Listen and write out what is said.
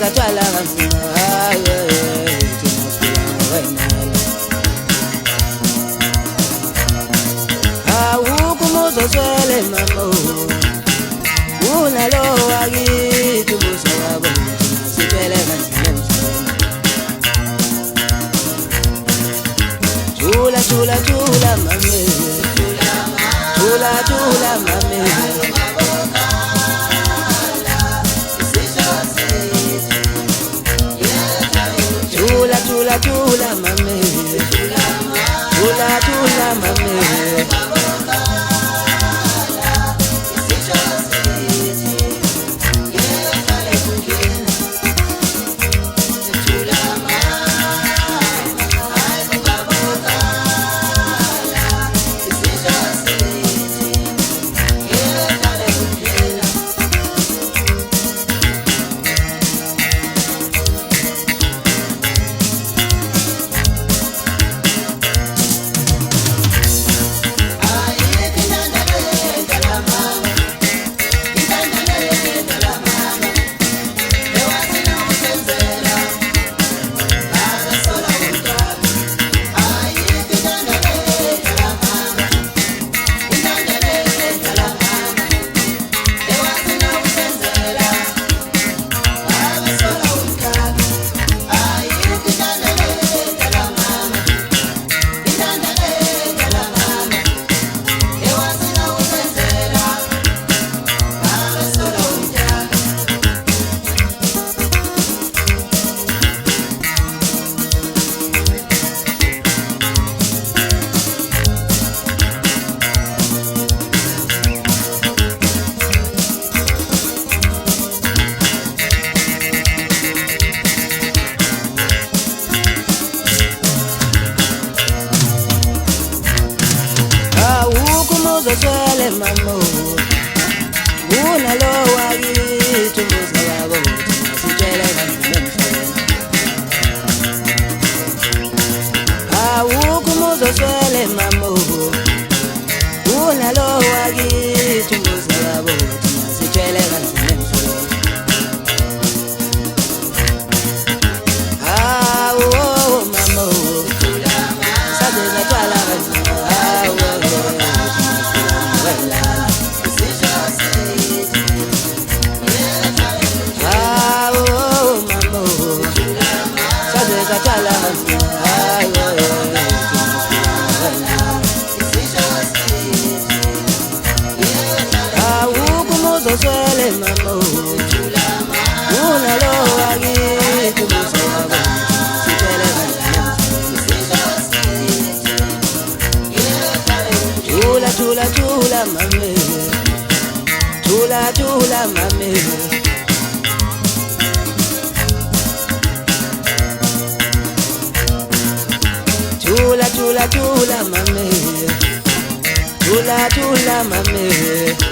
satwala kanzima haye awukho umuzoswele mamo unalo wakithi umusa wabo sitwele kanzima emhlweni Tula mame Tula mame Tula mame Tula mame Uzoswele mamo unalo wakithi umusa wabo sitwele kanzima emhlweni awukho umuzoswele mamo unalo wakithi umusa wabo sitwele kanzima emhlweni awu mamo saze zatwala kanzima Uzoswele mamo unalo wakithi umusa wabo sitwele kanzima Tula mame Tula mame Tula mame Tula mame